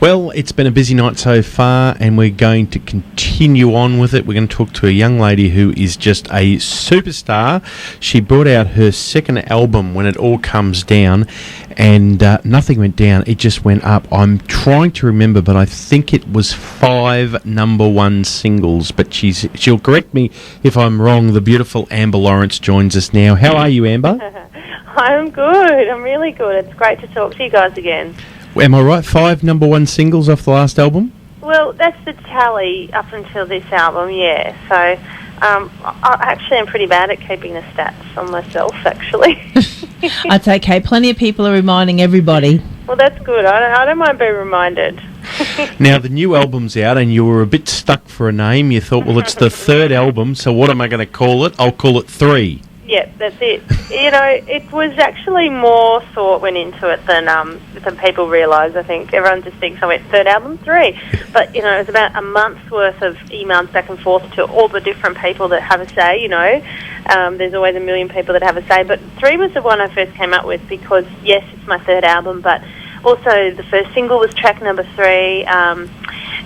Well, it's been a busy night so far, and we're going to continue on with it. We're going to talk to a young lady who is just a superstar. She brought out her second album, When It All Comes Down, and nothing went down. It just went up. I'm trying to remember, but I think it was 5 number one singles. But she'll correct me if I'm wrong. The beautiful Amber Lawrence joins us now. How are you, Amber? I'm good. I'm really good. It's great to talk to you guys again. Am I right? 5 number one singles off the last album? Well, that's the tally up until this album, yeah. So, I am pretty bad at keeping the stats on myself, actually. That's okay. Plenty of people are reminding everybody. Well, that's good. I don't mind being reminded. Now, the new album's out, and you were a bit stuck for a name. You thought, well, it's the third album, so what am I going to call it? I'll call it 3. Yeah, that's it. You know, it was actually more thought went into it than people realise. I think everyone just thinks, oh, it's third album, 3. But, you know, it was about a month's worth of emails back and forth to all the different people that have a say, you know. There's always a million people that have a say. But 3 was the one I first came up with because, yes, it's my third album, but also the first single was track number 3.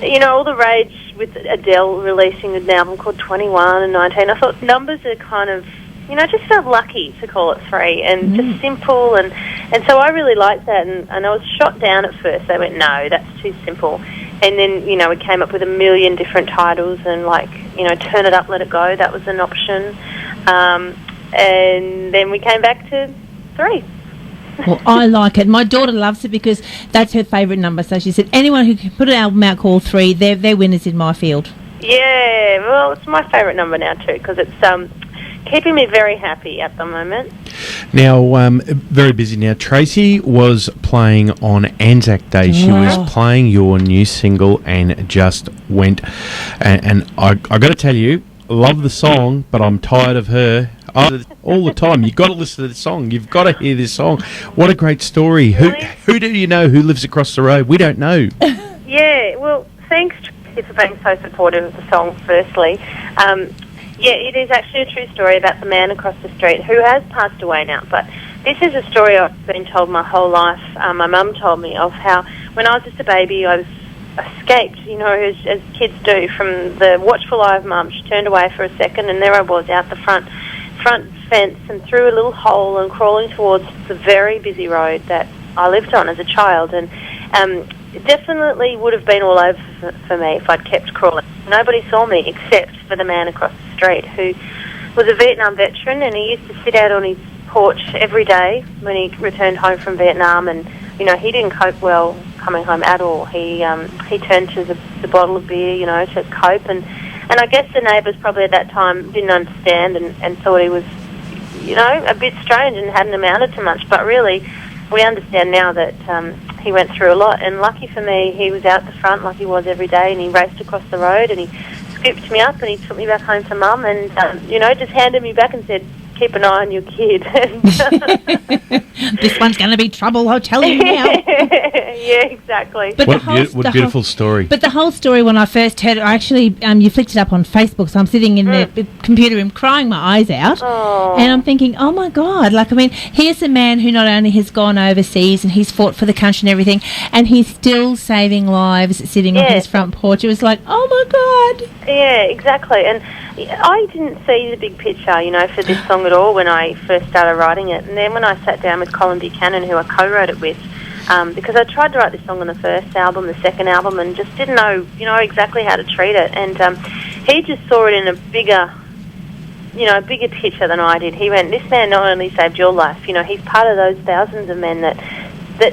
You know, all the rage with Adele releasing an album called 21 and 19. I thought numbers are kind of, you know, just felt lucky to call it 3 and just simple. And so I really liked that. And I was shot down at first. They went, no, that's too simple. And then, you know, we came up with a million different titles and, like, you know, Turn It Up, Let It Go. That was an option. And then we came back to 3. Well, I like it. My daughter loves it because that's her favourite number. So she said, anyone who can put an album out called 3, they're winners in my field. Yeah, well, it's my favourite number now too because it's keeping me very happy at the moment. Now, very busy now. Tracy was playing on Anzac Day. She was playing your new single and just went. And I got to tell you, love the song, but I'm tired of her. All the time. You've got to listen to the song. You've got to hear this song. What a great story. Really? Who do you know who lives across the road? We don't know. Yeah, well, thanks Tracy for being so supportive of the song, firstly. Yeah, it is actually a true story about the man across the street who has passed away now. But this is a story I've been told my whole life. My mum told me of how when I was just a baby, I was escaped, you know, as kids do, from the watchful eye of mum. She turned away for a second, and there I was out the front fence and through a little hole and crawling towards the very busy road that I lived on as a child. And it definitely would have been all over for me if I'd kept crawling. Nobody saw me except for the man across the street who was a Vietnam veteran, and he used to sit out on his porch every day when he returned home from Vietnam. And, you know, he didn't cope well coming home at all. He turned to the bottle of beer, you know, to cope. And I guess the neighbours probably at that time didn't understand and thought he was, you know, a bit strange and hadn't amounted to much. But really, we understand now that he went through a lot. And lucky for me, he was out the front like he was every day, and he raced across the road, and he scooped me up, and he took me back home to Mum, and, you know, just handed me back and said, keep an eye on your kid. This one's going to be trouble, I'll tell you now. Yeah, exactly. But what a beautiful story. But the whole story, when I first heard it, I actually, you flicked it up on Facebook, so I'm sitting in the computer room crying my eyes out. Oh. And I'm thinking, oh my God, like, I mean, here's a man who not only has gone overseas and he's fought for the country and everything, and he's still saving lives sitting on his front porch. It was like, oh my God. Yeah, exactly. And I didn't see the big picture, you know, for this song at all when I first started writing it. And then when I sat down with Colin Buchanan, who I co-wrote it with, because I tried to write this song on the first album, the second album, and just didn't know, you know, exactly how to treat it. And he just saw it in a bigger picture than I did. He went, this man not only saved your life, you know, he's part of those thousands of men that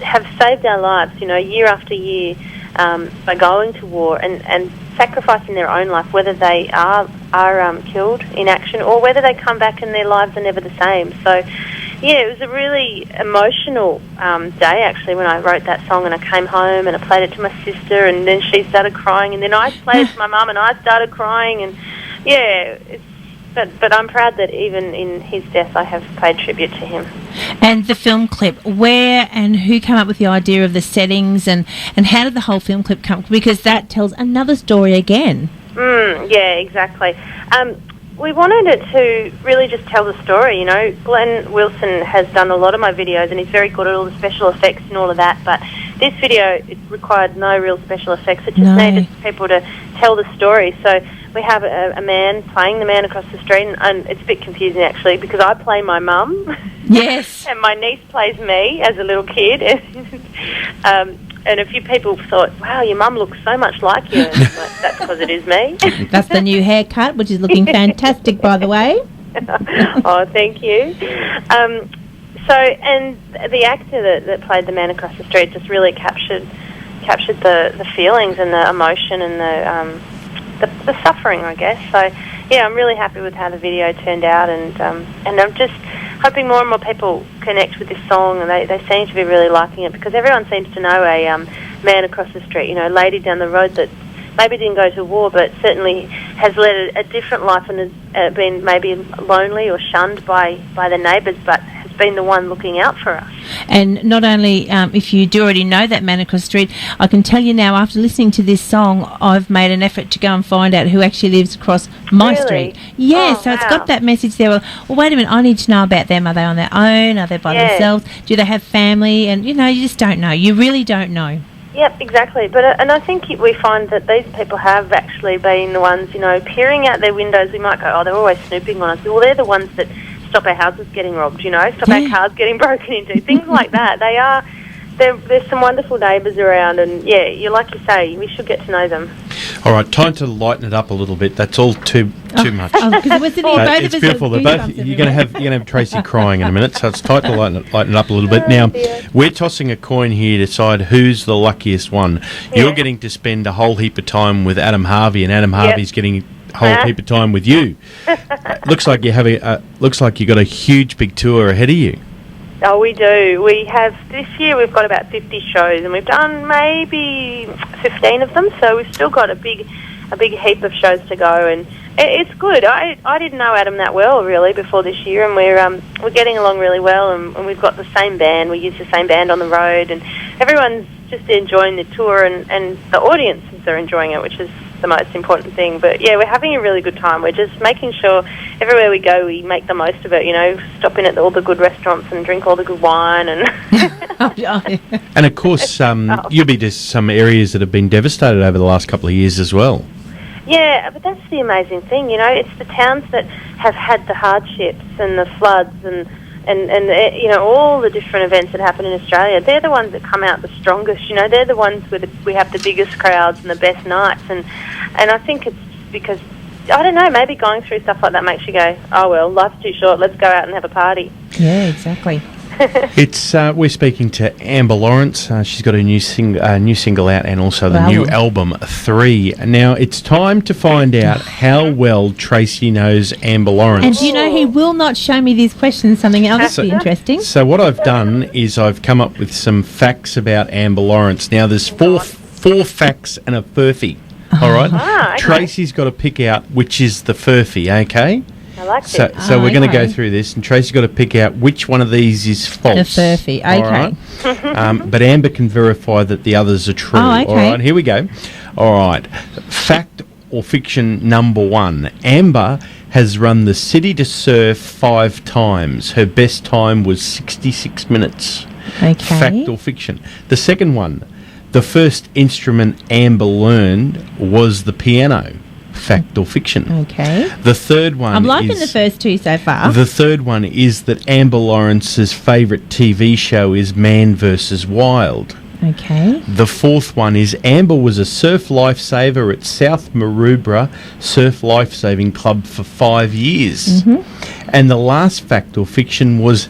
have saved our lives, you know, year after year, by going to war and sacrificing their own life, whether they are killed in action or whether they come back and their lives are never the same. So, yeah, it was a really emotional day, actually, when I wrote that song, and I came home and I played it to my sister, and then she started crying, and then I played it to my mum and I started crying, and, yeah, But I'm proud that even in his death I have paid tribute to him. And the film clip, where and who came up with the idea of the settings, and how did the whole film clip come? Because that tells another story again. Yeah, exactly. We wanted it to really just tell the story, you know. Glenn Wilson has done a lot of my videos, and he's very good at all the special effects and all of that, but this video, it required no real special effects. It just No. needed people to tell the story. So we have a man playing the man across the street, and it's a bit confusing actually because I play my mum. Yes. And my niece plays me as a little kid. And a few people thought, wow, your mum looks so much like you. And I'm like, that's because it is me. That's the new haircut, which is looking fantastic, by the way. Oh, thank you. And the actor that played the man across the street just really captured the feelings and the emotion and the suffering, I guess. So, yeah, I'm really happy with how the video turned out, and I'm just hoping more and more people connect with this song, and they seem to be really liking it because everyone seems to know a man across the street, you know, a lady down the road that maybe didn't go to war but certainly has led a different life and has been maybe lonely or shunned by the neighbours, but has been the one looking out for us. And not only, if you do already know that man across the street, I can tell you now, after listening to this song, I've made an effort to go and find out who actually lives across my Really? street. Yeah, Oh, so it's wow. got that message there. Well, wait a minute, I need to know about them. Are they on their own? Are they by Yeah. themselves? Do they have family? And, you know, you just don't know. You really don't know. Yep, exactly. But and I think we find that these people have actually been the ones, you know, peering out their windows. We might go, oh, they're always snooping on us. Well, they're the ones that stop our houses getting robbed, you know, stop our cars getting broken into, things like that. There's some wonderful neighbours around, and yeah, like you say, we should get to know them. All right, time to lighten it up a little bit. That's all too much. Oh, because it was both of It's us beautiful. got They're both, goosebumps you're going to have Tracy crying in a minute, so it's time to lighten it up a little bit. Now, dear. we're tossing a coin here to decide who's the luckiest one. You're getting to spend a whole heap of time with Adam Harvey, and Adam Harvey's getting a whole heap of time with you. Looks like looks like you got a huge big tour ahead of you. Oh, we do. We have, this year we've got about 50 shows, and we've done maybe 15 of them, so we've still got a big heap of shows to go, and it's good. I didn't know Adam that well, really, before this year, and we're getting along really well, and we've got the same band. We use the same band on the road, and everyone's just enjoying the tour, and the audiences are enjoying it, which is the most important thing. But yeah, we're having a really good time. We're just making sure everywhere we go we make the most of it, you know, stop in at all the good restaurants and drink all the good wine and And of course, you'll be to some areas that have been devastated over the last couple of years as well. Yeah, but that's the amazing thing, you know, it's the towns that have had the hardships and the floods and you know, all the different events that happen in Australia. They're the ones that come out the strongest, you know, they're the ones where we have the biggest crowds and the best nights, and I think it's because, I don't know, maybe going through stuff like that makes you go, oh well, life's too short, let's go out and have a party. Yeah, exactly. It's we're speaking to Amber Lawrence. She's got a new single out, and also the new album 3. Now it's time to find out how well Tracy knows Amber Lawrence. And do you know, he will not show me these questions, something else would be interesting. So what I've done is I've come up with some facts about Amber Lawrence. Now there's four facts and a furphy. All right. Okay. Tracy's got to pick out which is the furphy. Okay. I like So, it. so we're going to okay. go through this, and Tracy's got to pick out which one of these is false. The furphy, okay. All right? But Amber can verify that the others are true. Oh, okay. All right, here we go. All right. Fact or fiction number 1. Amber has run the City to Surf 5 times. Her best time was 66 minutes. Okay. Fact or fiction. The second one, the first instrument Amber learned was the piano. Fact or fiction. Okay. The third one I'm liking is, the first two so far. The third one is that Amber Lawrence's favourite TV show is Man vs. Wild. Okay. The fourth one is Amber was a surf lifesaver at South Maroubra Surf Lifesaving Club for 5 years. Mm-hmm. And the last fact or fiction was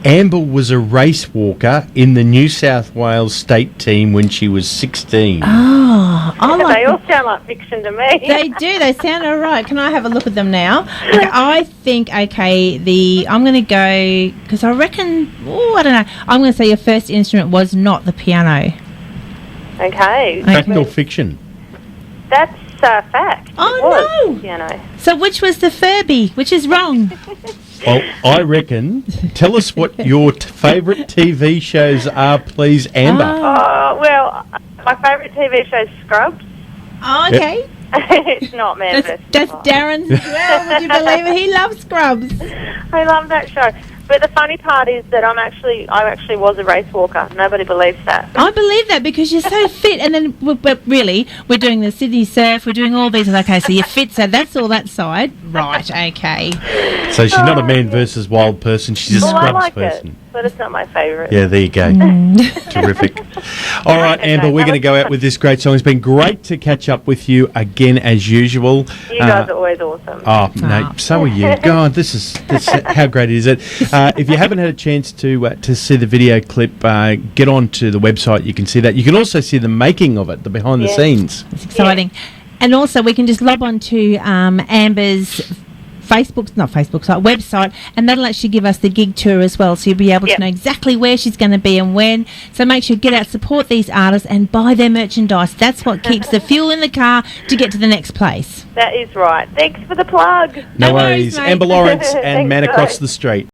Amber was a race walker in the New South Wales state team when she was 16. Oh, I like They all sound like fiction to me. They do. They sound all right. Can I have a look at them now? Okay, I think, I'm going to go, because I reckon, I don't know. I'm going to say your first instrument was not the piano. Okay. Fact or fiction? That's fact. Oh, It was no. piano. So which was the Furby? Which is wrong? Well, I reckon. Tell us what your favourite TV shows are, please, Amber. Oh, well, my favourite TV show is Scrubs. Oh, okay. It's not Man That's vs. Wild. Darren's as well. Would you believe it? He loves Scrubs. I love that show. But the funny part is that I actually was a race walker. Nobody believes that. I believe that because you're so fit, and then but really we're doing the Sydney Surf, we're doing all these. Okay, so you're fit, so that's all that side, right? Okay. So she's not a man versus wild person. She's a Well, I scrubs like person. it, but it's not my favourite. Yeah, there you go. Terrific. All right, Okay, Amber, we're that going to was go out fun. with this great song. It's been great to catch up with you again as usual. You guys are always awesome. Oh, no, so are you. God, this is how great is it? If you haven't had a chance to see the video clip, get on to the website. You can see that. You can also see the making of it, the behind the Yeah. scenes. It's exciting. And also we can just log on to Amber's website, and that'll actually give us the gig tour as well, so you'll be able Yep. to know exactly where she's going to be and when. So make sure you get out, support these artists and buy their merchandise. That's what keeps the fuel in the car to get to the next place. That is right. Thanks for the plug. No No worries, worries. mate. Amber Lawrence and Thanks, Man Across guys. the Street.